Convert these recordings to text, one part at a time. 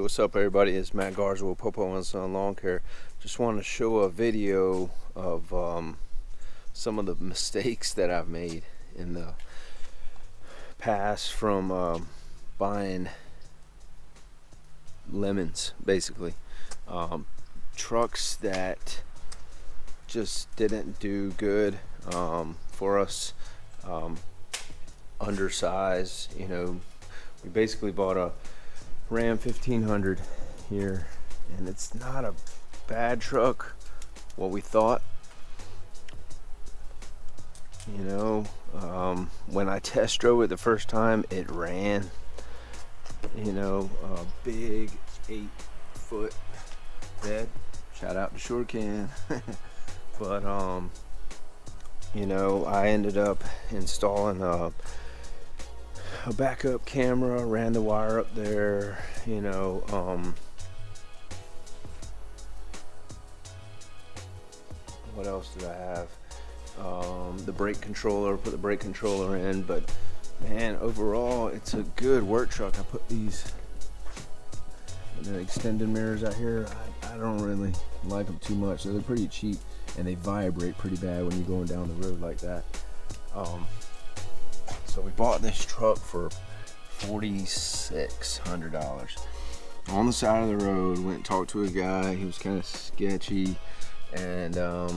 what's up everybody? It's Matt Garza with Popo & Son Lawn Care. Just want to show a video of some of the mistakes that I've made in the past from buying lemons, basically. Trucks that just didn't do good for us, undersized. We basically bought a Ram 1500 here, and it's not a bad truck, what we thought. When I test drove it the first time, it ran. A big 8-foot bed. Shout out to Shurcan. But I ended up installing a backup camera, ran the wire up there, what else did I have? The brake controller, put the brake controller in. But man, overall it's a good work truck. I put these extended mirrors out here. I don't really like them too much. They're pretty cheap and they vibrate pretty bad when you're going down the road like that. So we bought this truck for $4,600 on the side of the road. Went and talked to a guy. He was kind of sketchy, and I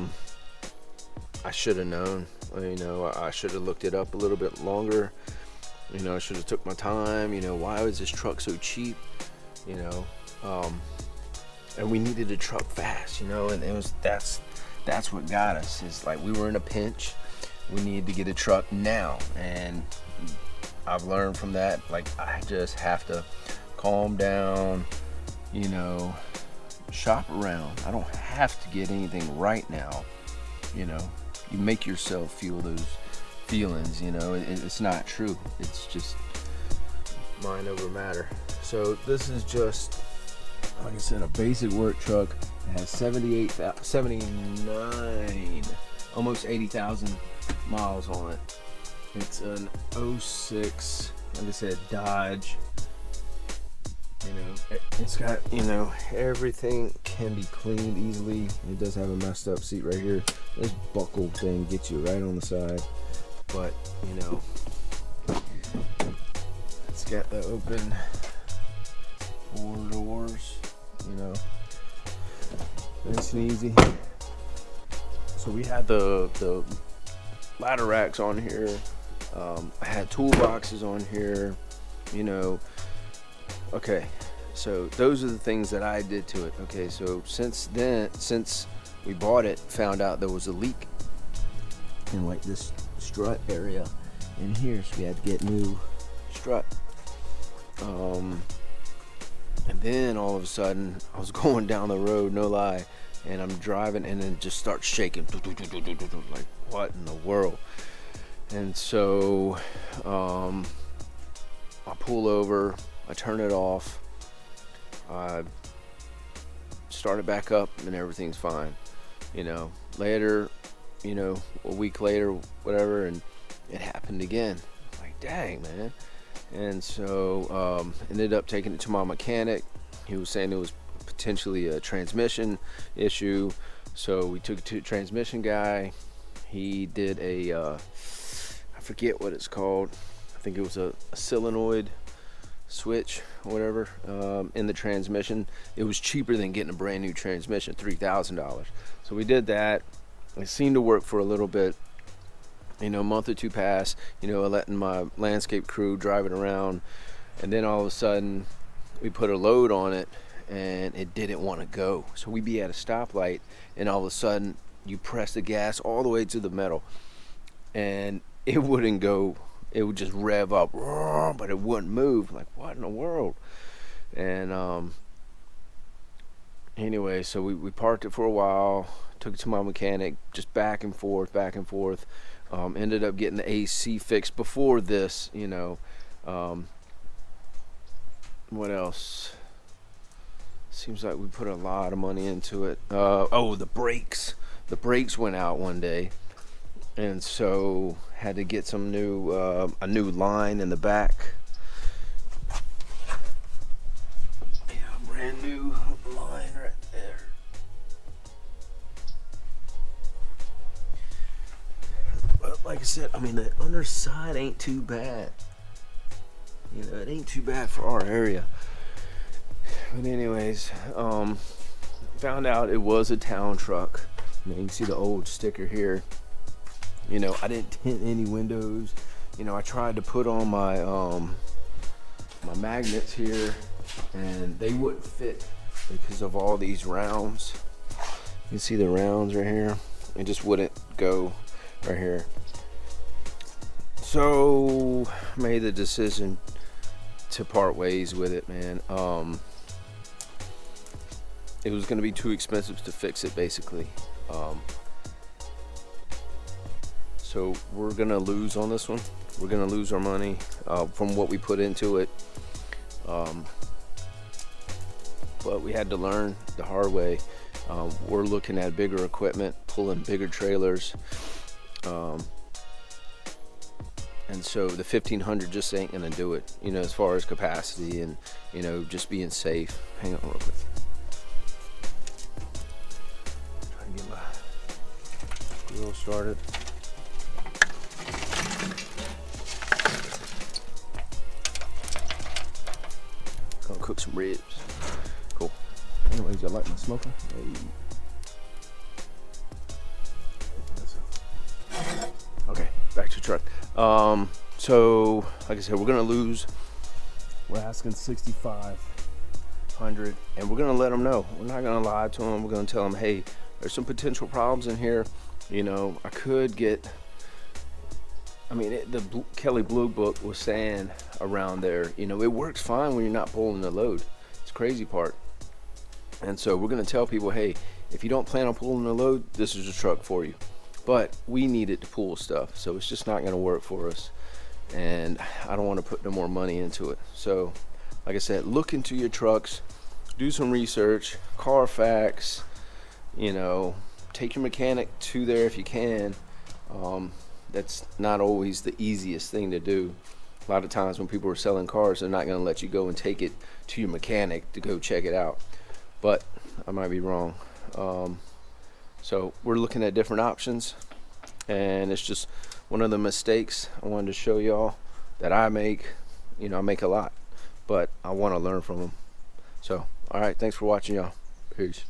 should have known. I should have looked it up a little bit longer. I should have took my time. Why was this truck so cheap? And we needed a truck fast. And it was that's what got us. Is like we were in a pinch. We needed to get a truck now, and I've learned from that, like, I just have to calm down, shop around. I don't have to get anything right now. You make yourself feel those feelings. It's not true. It's just mind over matter. So this is just, like I said, a basic work truck. It has 79, almost 80,000 miles on it. It's an 06, like I said, Dodge. It's got, everything can be cleaned easily. It does have a messed up seat right here. This buckle thing gets you right on the side. But, it's got the open 4 doors, nice and easy. So we had the ladder racks on here. I had toolboxes on here. Okay, so those are the things that I did to it. Okay, so since we bought it, found out there was a leak in like this strut area in here, so we had to get new strut. And then all of a sudden I was going down the road, no lie, and I'm driving and then just starts shaking, like what in the world? And so I pull over, I turn it off, I start it back up, and everything's fine. Later, a week later, whatever, and it happened again. Like, dang, man. And so ended up taking it to my mechanic. He was saying it was potentially a transmission issue. So we took it to the transmission guy. He did I forget what it's called. I think it was a solenoid switch or whatever in the transmission. It was cheaper than getting a brand new transmission, $3,000. So we did that. It seemed to work for a little bit. A month or two passed, letting my landscape crew drive it around, and then all of a sudden we put a load on it and it didn't want to go. So we'd be at a stoplight and all of a sudden you press the gas all the way to the metal and it wouldn't go. It would just rev up, but it wouldn't move. Like, what in the world? And anyway, so we parked it for a while, took it to my mechanic, just back and forth. Ended up getting the AC fixed before this. What else? Seems like we put a lot of money into it. The brakes went out one day, and so had to get some new a new line in the back. Yeah, like I said, I mean, the underside ain't too bad. You know, it ain't too bad for our area. But anyways, found out it was a town truck. You can see the old sticker here. You know, I didn't tint any windows. You know, I tried to put on my my magnets here, and they wouldn't fit because of all these rounds. You can see the rounds right here. It just wouldn't go right here. So made the decision to part ways with it, man. It was going to be too expensive to fix it, basically. So we're going to lose on this one. We're going to lose our money from what we put into it. But we had to learn the hard way. We're looking at bigger equipment, pulling bigger trailers. And so the 1500 just ain't gonna do it, you know, as far as capacity and, you know, just being safe. Hang on real quick. Trying to get my grill started. Gonna cook some ribs. Cool. Anyways, I like my smoker. Hey. Okay, back to the truck. So like I said, we're gonna lose. We're asking 6,500, and we're gonna let them know. We're not gonna lie to them. We're gonna tell them, hey, there's some potential problems in here. You know, I could get. I mean, Kelly Blue Book was saying around there. You know, it works fine when you're not pulling the load. It's the crazy part. And so we're gonna tell people, hey, if you don't plan on pulling the load, this is a truck for you. But we need it to pull stuff, so it's just not going to work for us, and I don't want to put no more money into it. So like I said, look into your trucks, do some research, Carfax, you know, take your mechanic to there if you can. That's not always the easiest thing to do. A lot of times when people are selling cars, they're not going to let you go and take it to your mechanic to go check it out, but I might be wrong. So we're looking at different options, and it's just one of the mistakes I wanted to show y'all that I make. You know, I make a lot, but I want to learn from them. So, all right, thanks for watching, y'all. Peace.